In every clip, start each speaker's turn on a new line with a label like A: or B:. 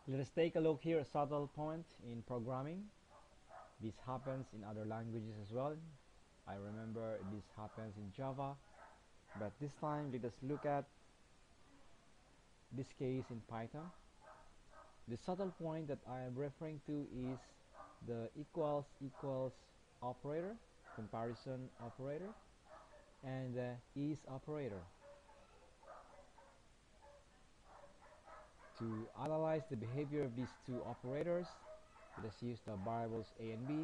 A: Let us take a look here at subtle point in programming. This happens in other languages as well. I remember this happens in Java, but this time let us look at this case in Python. The subtle point that I am referring to is the equals operator, comparison operator, and the is operator. To analyze the behavior of these two operators, let us use the variables a and b.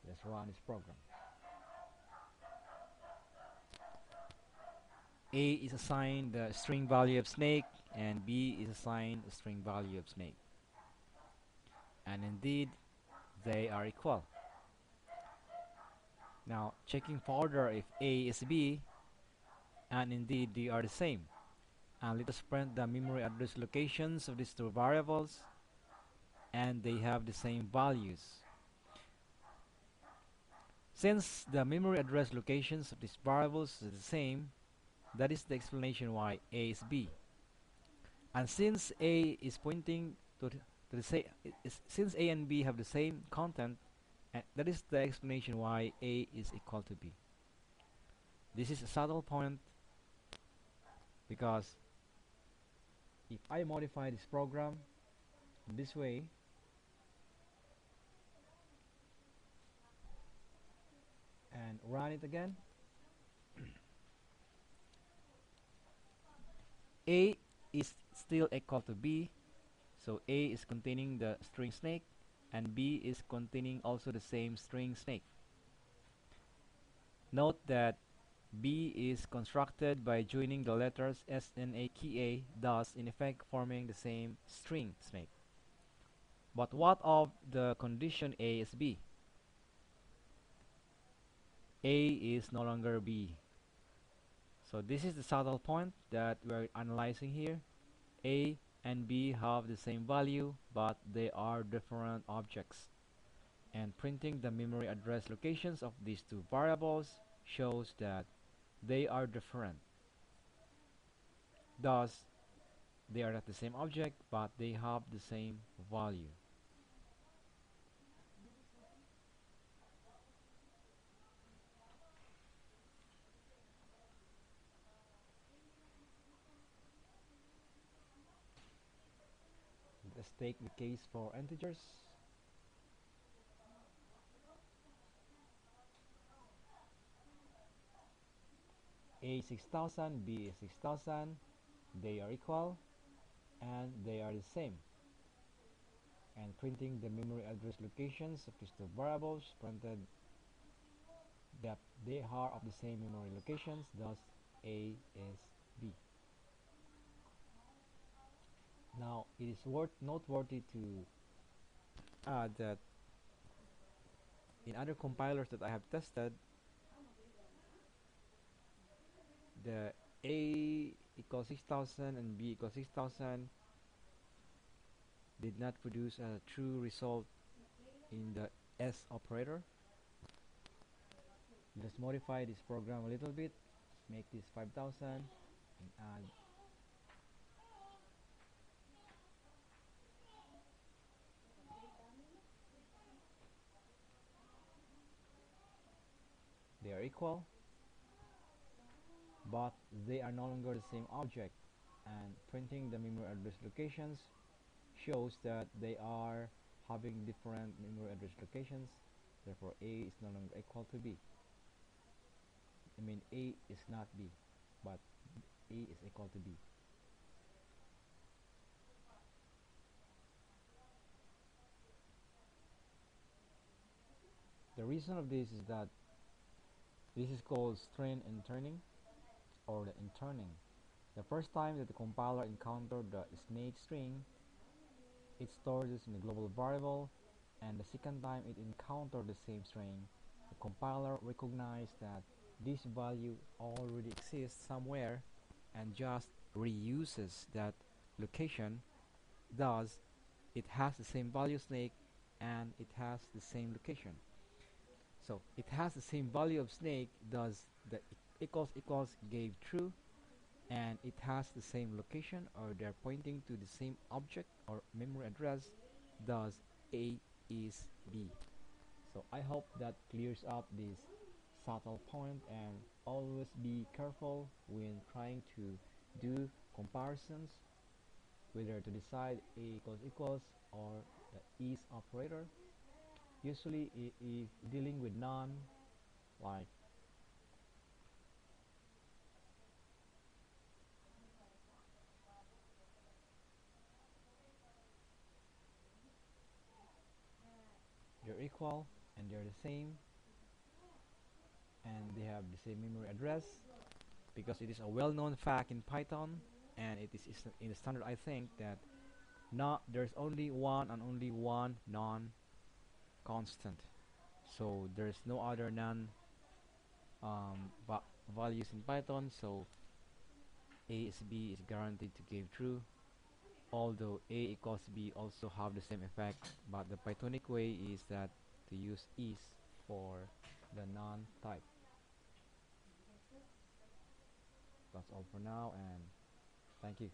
A: Let's run this program. A is assigned the string value of snake and B is assigned the string value of snake. And indeed, they are equal. Now, checking further if A is B, and indeed they are the same. And let us print the memory address locations of these two variables, and they have the same values. Since the memory address locations of these variables are the same, that is the explanation why A is B. And since A is pointing to the same, since A and B have the same content, and that is the explanation why A is equal to B. This is a subtle point because if I modify this program this way, and run it again, A is still equal to B, so A is containing the string snake and B is containing also the same string snake. Note that B is constructed by joining the letters S and A key A, thus in effect forming the same string snake. But what of the condition A is B? A is no longer B. So this is the subtle point that we're analyzing here. A and B have the same value, but they are different objects. And printing the memory address locations of these two variables shows that they are different. Thus, they are not the same object, but they have the same value. Let's take the case for integers. A is 6000, B is 6000, they are equal, and they are the same. And printing the memory address locations of these two variables printed that they are of the same memory locations, thus A is B. Now it is noteworthy to add that in other compilers that I have tested, the A equals 6000 and B equals 6000 did not produce a true result in the S operator. Let's modify this program a little bit, make this 5000 and add they are equal, but they are no longer the same object, and printing the memory address locations shows that they are having different memory address locations. Therefore A is no longer equal to B. I mean A is not B, but A is equal to B. The reason of this is that this is called string interning, or the interning. The first time that the compiler encountered the snake string, it stores this in a global variable, and the second time it encountered the same string, the compiler recognized that this value already exists somewhere and just reuses that location. Thus, it has the same value snake and it has the same location. So it has the same value of snake, thus the equals gave true, and it has the same location or they're pointing to the same object or memory address, thus A is B. So I hope that clears up this subtle point, and always be careful when trying to do comparisons, whether to decide A equals equals or the is operator. Usually if dealing with none, like they're equal and they're the same and they have the same memory address, because it is a well-known fact in Python, and it is in the standard, I think, that not there's only one and only one non-constant. So there's no other non values in Python. So A is B is guaranteed to give true. Although A equals B also have the same effect, but the Pythonic way is that to use is for the non-type. That's all for now, and thank you.